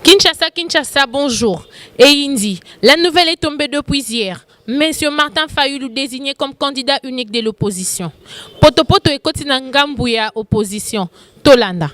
Kinshasa, Kinshasa, bonjour. Et Indi, la nouvelle est tombée depuis hier. Monsieur Martin Fayulu désigné comme candidat unique de l'opposition. Potopoto et Kotina Ngambouya, opposition. Tolanda.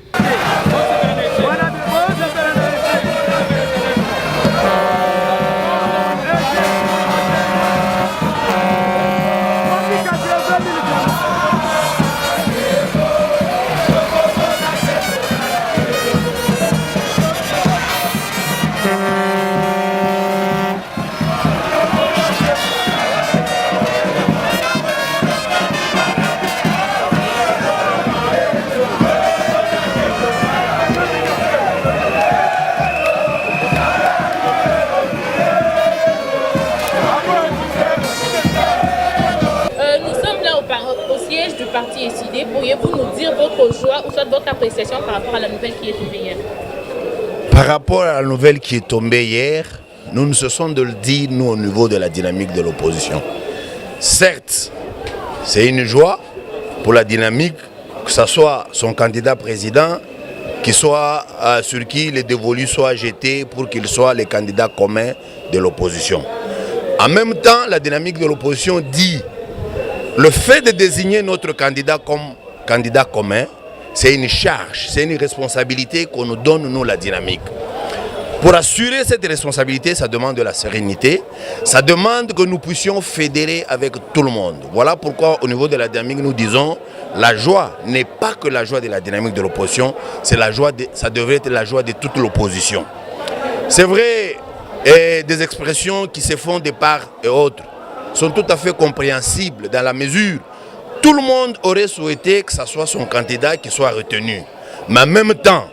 Parti décidé, pourriez-vous nous dire votre joie ou soit votre appréciation par rapport à la nouvelle qui est tombée hier? Par rapport à la nouvelle qui est tombée hier, nous nous cessons de le dire, nous, au niveau de la dynamique de l'opposition. Certes, c'est une joie pour la dynamique, que ce soit son candidat président, sur qui les dévolus soient jetés pour qu'il soit le candidat commun de l'opposition. En même temps, la dynamique de l'opposition dit le fait de désigner notre candidat comme candidat commun, c'est une charge, c'est une responsabilité qu'on nous donne, nous, la dynamique. Pour assurer cette responsabilité, ça demande de la sérénité, ça demande que nous puissions fédérer avec tout le monde. Voilà pourquoi, au niveau de la dynamique, nous disons la joie n'est pas que la joie de la dynamique de l'opposition, c'est la joie ça devrait être la joie de toute l'opposition. C'est vrai, des expressions qui se font de part et autre sont tout à fait compréhensibles dans la mesure tout le monde aurait souhaité que ce soit son candidat qui soit retenu. Mais en même temps,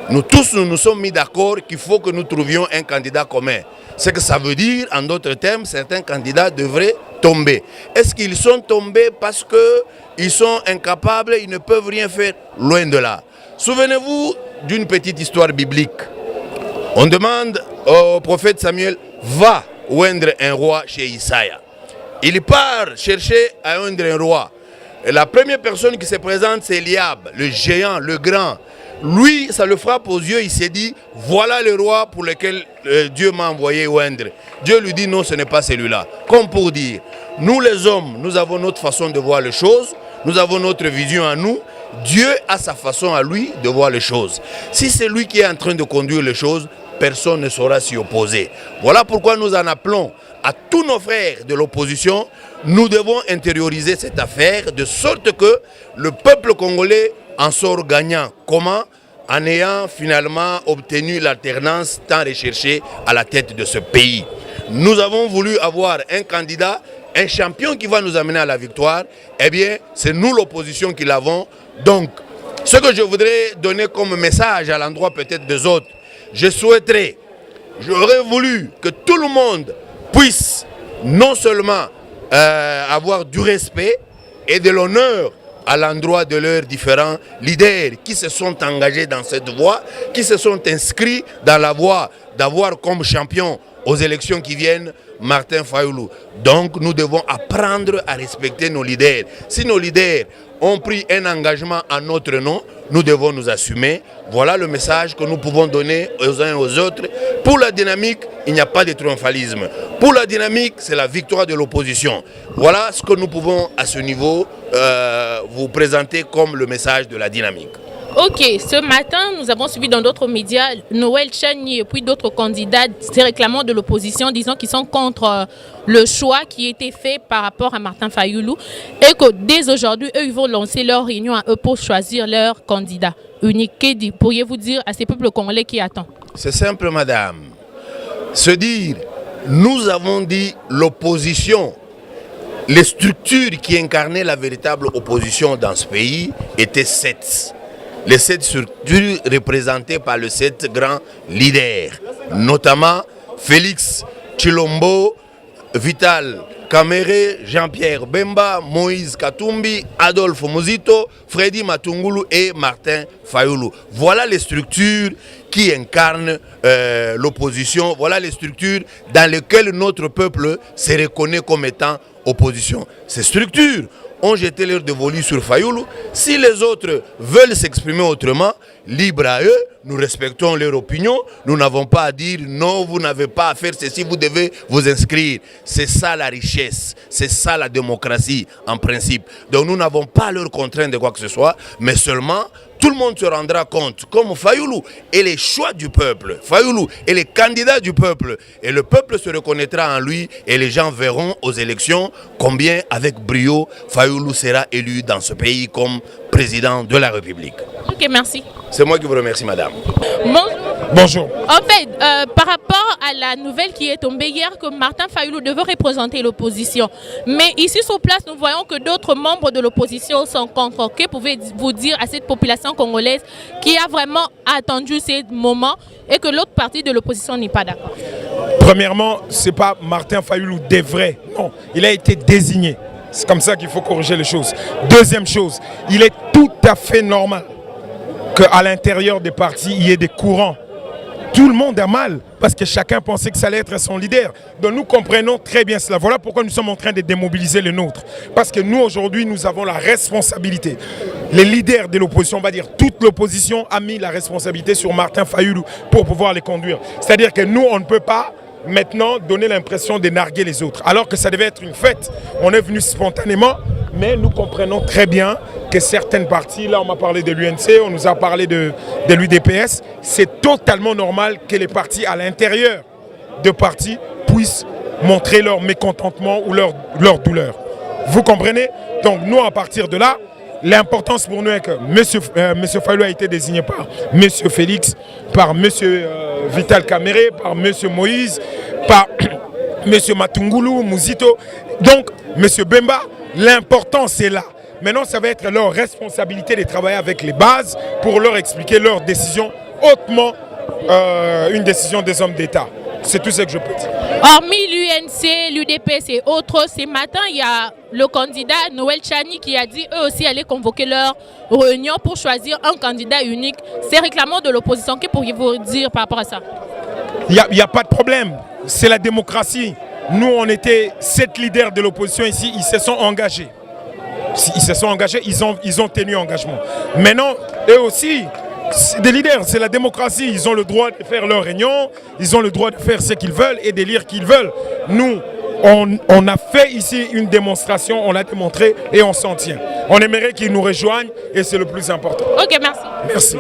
nous tous nous sommes mis d'accord qu'il faut que nous trouvions un candidat commun. Ce que ça veut dire, en d'autres termes, certains candidats devraient tomber. Est-ce qu'ils sont tombés parce qu'ils sont incapables, ils ne peuvent rien faire? Loin de là. Souvenez-vous d'une petite histoire biblique. On demande au prophète Samuel, va oindre un roi chez Isaïe. Il part chercher à oindre un roi. Et la première personne qui se présente, c'est Eliab, le géant, le grand. Lui, ça le frappe aux yeux, il s'est dit, voilà le roi pour lequel Dieu m'a envoyé oindre. Dieu lui dit, non, ce n'est pas celui-là. Comme pour dire, nous les hommes, nous avons notre façon de voir les choses, nous avons notre vision à nous, Dieu a sa façon à lui de voir les choses. Si c'est lui qui est en train de conduire les choses, personne ne saura s'y opposer. Voilà pourquoi nous en appelons à tous nos frères de l'opposition. Nous devons intérioriser cette affaire de sorte que le peuple congolais en sort gagnant. Comment? En ayant finalement obtenu l'alternance tant recherchée à la tête de ce pays. Nous avons voulu avoir un candidat, un champion qui va nous amener à la victoire. Eh bien, c'est nous l'opposition qui l'avons. Donc, ce que je voudrais donner comme message à l'endroit peut-être des autres, j'aurais voulu que tout le monde puisse non seulement avoir du respect et de l'honneur à l'endroit de leurs différents leaders qui se sont engagés dans cette voie, qui se sont inscrits dans la voie d'avoir comme champion aux élections qui viennent Martin Fayulu. Donc nous devons apprendre à respecter nos leaders. Si nos leaders ont pris un engagement en notre nom, nous devons nous assumer. Voilà le message que nous pouvons donner aux uns et aux autres. Pour la dynamique, il n'y a pas de triomphalisme. Pour la dynamique, c'est la victoire de l'opposition. Voilà ce que nous pouvons à ce niveau vous présenter comme le message de la dynamique. Ok, ce matin, nous avons suivi dans d'autres médias Noël Chani et puis d'autres candidats se réclamant de l'opposition, disant qu'ils sont contre le choix qui a été fait par rapport à Martin Fayulu et que dès aujourd'hui, eux, ils vont lancer leur réunion à eux pour choisir leur candidat unique. Que pourriez-vous dire à ces peuples congolais qui attendent? C'est simple, madame. Se dire, nous avons dit l'opposition, les structures qui incarnaient la véritable opposition dans ce pays étaient 7. Les 7 structures représentées par les 7 grands leaders, notamment Félix Tshilombo, Vital Kamerhe, Jean-Pierre Bemba, Moïse Katumbi, Adolphe Muzito, Freddy Matungulu et Martin Fayulu. Voilà les structures qui incarnent l'opposition. Voilà les structures dans lesquelles notre peuple se reconnaît comme étant opposition. Ces structures ont jeté leur dévolu sur Fayoulou. Si les autres veulent s'exprimer autrement, libre à eux, nous respectons leur opinion. Nous n'avons pas à dire non, vous n'avez pas à faire ceci, vous devez vous inscrire. C'est ça la richesse, c'est ça la démocratie en principe. Donc nous n'avons pas leur contrainte de quoi que ce soit, mais seulement tout le monde se rendra compte, comme Fayoulou est les choix du peuple. Fayoulou est les candidats du peuple. Et le peuple se reconnaîtra en lui et les gens verront aux élections combien, avec brio, Fayoulou sera élu dans ce pays comme président de la République. Ok, merci. C'est moi qui vous remercie, madame. Bonjour. En fait, par rapport à la nouvelle qui est tombée hier que Martin Fayoulou devait représenter l'opposition, mais ici sur place, nous voyons que d'autres membres de l'opposition sont contre. Que pouvez-vous dire à cette population congolaise qui a vraiment attendu ces moments et que l'autre partie de l'opposition n'est pas d'accord? Premièrement, ce n'est pas Martin Fayoulou des vrais. Non, il a été désigné. C'est comme ça qu'il faut corriger les choses. Deuxième chose, il est tout à fait normal qu'à l'intérieur des partis, il y ait des courants. Tout le monde a mal parce que chacun pensait que ça allait être son leader. Donc nous comprenons très bien cela. Voilà pourquoi nous sommes en train de démobiliser le nôtre. Parce que nous, aujourd'hui, nous avons la responsabilité. Les leaders de l'opposition, on va dire toute l'opposition, a mis la responsabilité sur Martin Fayoulou pour pouvoir les conduire. C'est-à-dire que nous, on ne peut pas maintenant donner l'impression de narguer les autres. Alors que ça devait être une fête. On est venu spontanément, mais nous comprenons très bien que certaines parties, là on m'a parlé de l'UNC, on nous a parlé de l'UDPS, c'est totalement normal que les partis à l'intérieur de partis puissent montrer leur mécontentement ou leur douleur. Vous comprenez? Donc nous, à partir de là, l'importance pour nous est que M. Fayoulou a été désigné par M. Félix, par M. Vital Kamerhe, par M. Moïse, par M. Matungulu, Mouzito, donc M. Bemba. L'important c'est là. Maintenant, ça va être leur responsabilité de travailler avec les bases pour leur expliquer leur décision hautement, une décision des hommes d'État. C'est tout ce que je peux dire. Hormis l'UNC, l'UDPS et autres, ce matin, il y a le candidat Noël Tchani qui a dit eux aussi aller convoquer leur réunion pour choisir un candidat unique. C'est réclamant de l'opposition. Que pourriez-vous dire par rapport à ça? Il n'y a pas de problème. C'est la démocratie. Nous, on était 7 leaders de l'opposition ici. Ils se sont engagés. Ils se sont engagés, ils ont tenu engagement. Maintenant, eux aussi, c'est des leaders, c'est la démocratie. Ils ont le droit de faire leur réunion, ils ont le droit de faire ce qu'ils veulent et d'élire qu'ils veulent. Nous, on a fait ici une démonstration, on l'a démontré et on s'en tient. On aimerait qu'ils nous rejoignent et c'est le plus important. Ok, merci. Merci.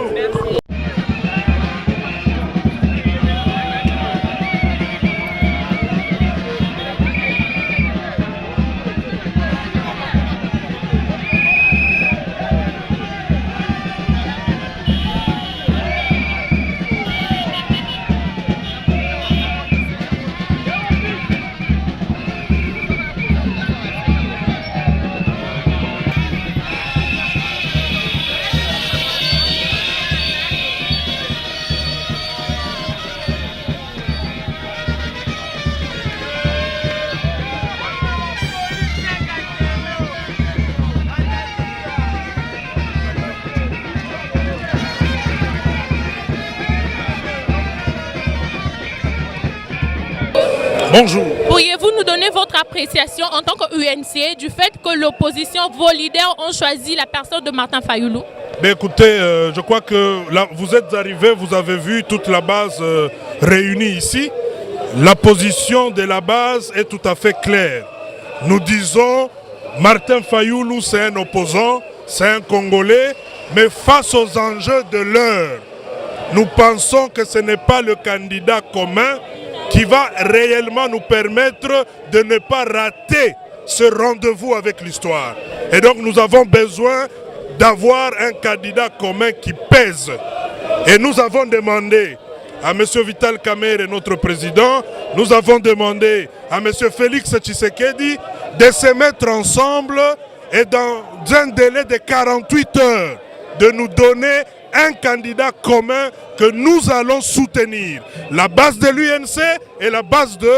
Bonjour. Pourriez-vous nous donner votre appréciation en tant que UNC du fait que l'opposition, vos leaders ont choisi la personne de Martin Fayoulou? Ben écoutez, je crois que là, vous êtes arrivés, vous avez vu toute la base réunie ici. La position de la base est tout à fait claire. Nous disons, Martin Fayoulou, c'est un opposant, c'est un Congolais, mais face aux enjeux de l'heure, nous pensons que ce n'est pas le candidat commun qui va réellement nous permettre de ne pas rater ce rendez-vous avec l'histoire. Et donc nous avons besoin d'avoir un candidat commun qui pèse. Et nous avons demandé à M. Vital Kamerhe, notre président, nous avons demandé à M. Félix Tshisekedi de se mettre ensemble et dans un délai de 48 heures de nous donner un candidat commun que nous allons soutenir. La base de l'UNC et la base de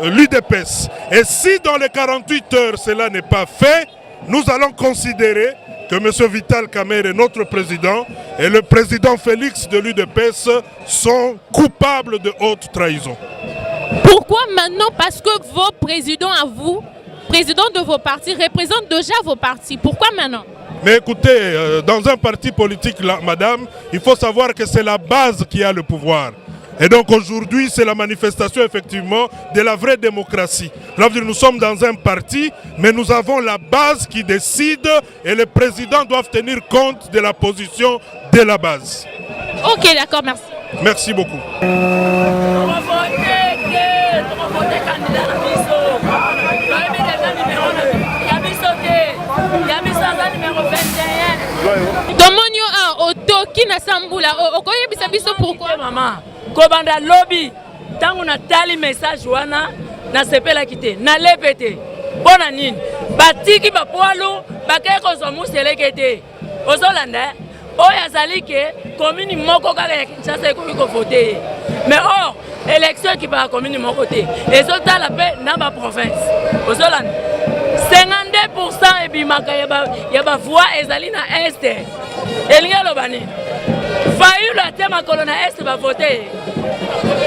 l'UDPS. Et si dans les 48 heures cela n'est pas fait, nous allons considérer que M. Vital Kamerhe, notre président, et le président Félix de l'UDPS sont coupables de haute trahison. Pourquoi maintenant? Parce que vos présidents à vous présidents de vos partis représentent déjà vos partis. Pourquoi maintenant? Mais écoutez, dans un parti politique, là, madame, il faut savoir que c'est la base qui a le pouvoir. Et donc aujourd'hui, c'est la manifestation effectivement de la vraie démocratie. Là, nous sommes dans un parti, mais nous avons la base qui décide et les présidents doivent tenir compte de la position de la base. Ok, d'accord, merci. Merci beaucoup. Tomonio a otoki na sambula okoyebisa biso pourquoi maman kobanda lobby tango na tali message wana na sepela kite na lepete bona nini batiki bapoalo bakay ko museleke te ozolanda oyo azali ke commune moko kaka ya Kinshasa ekoki ko voter mais or élection qui ba commune moko te ezotala pe na ba province ozolanda 52% ebimaka ya ba voix ezali na este elinga lobani Fayulu ate makolo na este ba voter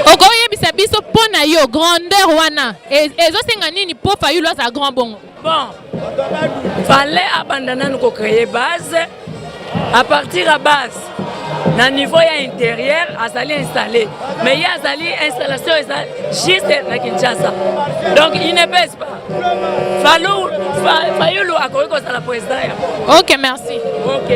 okoyebisa biso pona yo grandeur wana ezosenga nini po Fayulu sa grand bongo bon fallait abandonner ko créer base à partir à base na niveau ya intérieur azali installé mais il y a azali installation juste na Kinshasa donc il ne pèse pas Fayulu akoki kozala président ya. Ok, merci. Ok.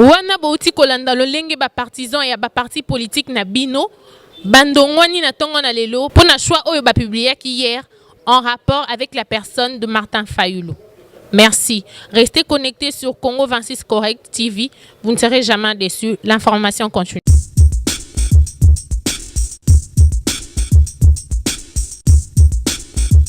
wana bouti kolanda lolenge ba partisan ya ba parti politique na bino bandongwani na tongo na lelo pour na choix oyo ba publié hier en rapport avec la personne de Martin Fayulu. Merci. Restez connectés sur Congo 26 Correct TV. Vous ne serez jamais déçus. L'information continue.